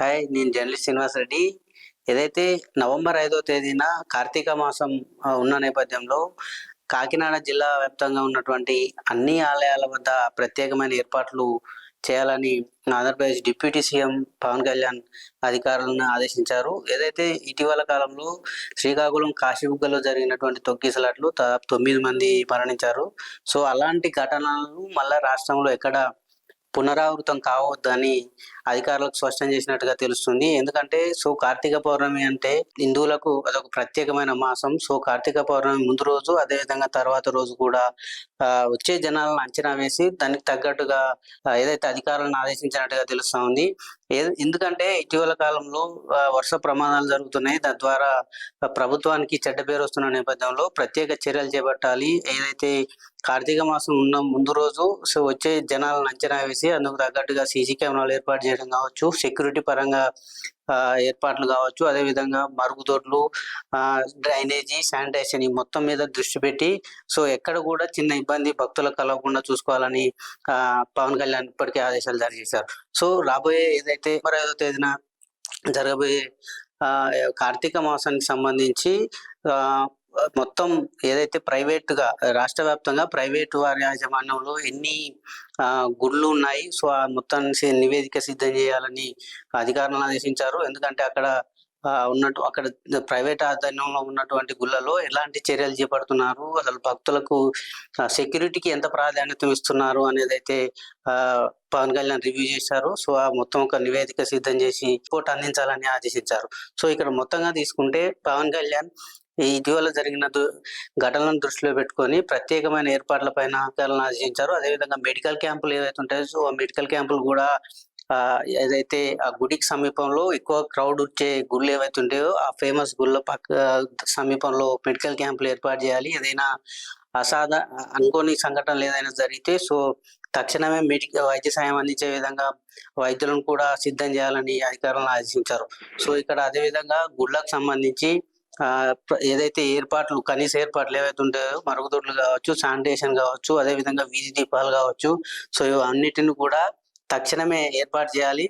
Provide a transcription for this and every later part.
Hi, నేను journalist Srinivas Reddy. ఏదైతే November 5వ తేదీన కార్తీక మాసం ఉన్న నేపథ్యంలో కాకినాడ జిల్లా వ్యాప్తంగా ఉన్నటువంటి అన్ని ఆలయాల వద్ద ప్రత్యేకమైన ఏర్పాట్లు చేయాలని ఆంధ్రప్రదేశ్ డిప్యూటీ సీఎం పవన్ కళ్యాణ్ అధికారులను ఆదేశించారు. ఏదైతే ఇటీవల కాలంలో శ్రీకాకుళం కాశీబుగ్గలో జరిగినటువంటి తొక్కిసలాట్లు దాదాపు 9 మంది మరణించారు. సో అలాంటి ఘటనలు మళ్ళా రాష్ట్రంలో ఎక్కడ పునరావృతం కావద్దని అధికారులకు స్పష్టం చేసినట్టుగా తెలుస్తుంది. ఎందుకంటే కార్తీక పౌర్ణమి అంటే హిందువులకు అదొక ప్రత్యేకమైన మాసం. కార్తీక పౌర్ణమి ముందు రోజు, అదేవిధంగా తర్వాత రోజు కూడా వచ్చే జనాలను అంచనా వేసి దానికి తగ్గట్టుగా ఏదైతే అధికారులను ఆదేశించినట్టుగా తెలుస్తా ఉంది. ఎందుకంటే ఇటీవల కాలంలో వర్ష ప్రమాదాలు జరుగుతున్నాయి. తద్వారా ప్రభుత్వానికి చెడ్డ పేరు వస్తున్న నేపథ్యంలో ప్రత్యేక చర్యలు చేపట్టాలి. ఏదైతే కార్తీక మాసం ఉన్న ముందు రోజు వచ్చే జనాలను అంచనా వేసి అందుకు తగ్గట్టుగా సీసీ కెమెరాలు ఏర్పాటు చేయడం కావచ్చు, సెక్యూరిటీ పరంగా ఏర్పాట్లు కావచ్చు, అదేవిధంగా మరుగుదొడ్లు, డ్రైనేజీ, శానిటైజేషన్ ఈ మొత్తం మీద దృష్టి పెట్టి ఎక్కడ కూడా చిన్న ఇబ్బంది భక్తులకు కలగకుండా చూసుకోవాలని పవన్ కళ్యాణ్ ఇప్పటికే ఆదేశాలు జారీ చేశారు. రాబోయే ఏదైతే 5వ తేదీన జరగబోయే కార్తీక మాసానికి సంబంధించి మొత్తం ఏదైతే ప్రైవేటుగా రాష్ట్ర వ్యాప్తంగా ప్రైవేటు వారి యాజమాన్యంలో ఎన్ని గుళ్ళు ఉన్నాయి, ఆ మొత్తాన్ని నివేదిక సిద్ధం చేయాలని అధికారులను ఆదేశించారు. ఎందుకంటే అక్కడ ప్రైవేట్ ఆధ్వర్యంలో ఉన్నటువంటి గుళ్ళలో ఎలాంటి చర్యలు చేపడుతున్నారు, అసలు భక్తులకు సెక్యూరిటీకి ఎంత ప్రాధాన్యత ఇస్తున్నారు అనేది అయితే పవన్ కళ్యాణ్ రివ్యూ చేశారు. ఆ మొత్తం ఒక నివేదిక సిద్ధం చేసి రిపోర్ట్ అందించాలని ఆదేశించారు. ఇక్కడ మొత్తంగా తీసుకుంటే పవన్ కళ్యాణ్ ఇటీవల జరిగిన ఘటనలను దృష్టిలో పెట్టుకొని ప్రత్యేకమైన ఏర్పాట్లపైన అధికారులను ఆదేశించారు. అదేవిధంగా మెడికల్ క్యాంపులు ఏవైతే ఉంటాయో ఆ మెడికల్ క్యాంపులు కూడా ఏదైతే ఆ గుడికి సమీపంలో ఎక్కువ క్రౌడ్ వచ్చే గుళ్ళు ఏవైతే ఉంటాయో ఆ ఫేమస్ గుళ్ళ సమీపంలో మెడికల్ క్యాంపులు ఏర్పాటు చేయాలి. ఏదైనా అనుకోని సంఘటనలు ఏదైనా జరిగితే తక్షణమే వైద్య సాయం అందించే విధంగా వైద్యులను కూడా సిద్ధం చేయాలని అధికారులను ఆదేశించారు. ఇక్కడ అదేవిధంగా గుళ్ళకు సంబంధించి ఏదైతే కనీస ఏర్పాట్లు ఏవైతే ఉంటాయో మరుగుదొడ్లు కావచ్చు, శానిటేషన్ కావచ్చు, అదేవిధంగా వీధి దీపాలు కావచ్చు, అన్నిటిని కూడా తక్షణమే ఏర్పాటు చేయాలి.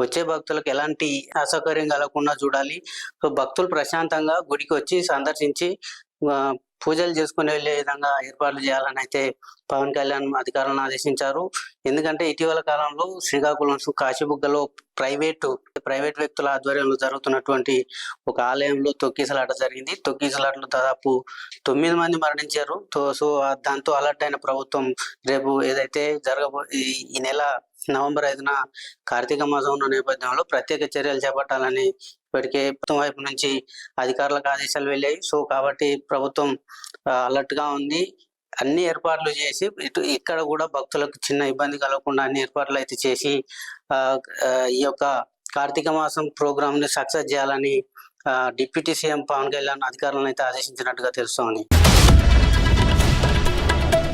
వచ్చే భక్తులకు ఎలాంటి అసౌకర్యం కలగకుండా చూడాలి. భక్తులు ప్రశాంతంగా గుడికి వచ్చి సందర్శించి పూజలు చేసుకుని వెళ్లే విధంగా ఏర్పాట్లు చేయాలని అయితే పవన్ కళ్యాణ్ అధికారులను ఆదేశించారు. ఎందుకంటే ఇటీవల కాలంలో శ్రీకాకుళం కాశీబుగ్గలో ప్రైవేట్ వ్యక్తుల ఆధ్వర్యంలో జరుగుతున్నటువంటి ఒక ఆలయంలో తొక్కిసలాట జరిగింది. తొక్కిసలాటలో దాదాపు 9 మంది మరణించారు. దాంతో అలర్ట్ అయిన ప్రభుత్వం రేపు ఏదైతే ఈ నెల నవంబర్ 5న కార్తీక మాసం ఉన్న నేపథ్యంలో ప్రత్యేక చర్యలు చేపట్టాలని ఇప్పటికే ప్రభుత్వం వైపు నుంచి అధికారులకు ఆదేశాలు వెళ్ళాయి. కాబట్టి ప్రభుత్వం అలర్ట్ గా ఉంది. అన్ని ఏర్పాట్లు చేసి ఇక్కడ కూడా భక్తులకు చిన్న ఇబ్బంది కలగకుండా అన్ని ఏర్పాట్లు అయితే చేసి ఈ యొక్క కార్తీక మాసం ప్రోగ్రామ్ ని సక్సెస్ చేయాలని డిప్యూటీ సీఎం పవన్ కళ్యాణ్ అధికారులను అయితే ఆదేశించినట్టుగా తెలుస్తోంది.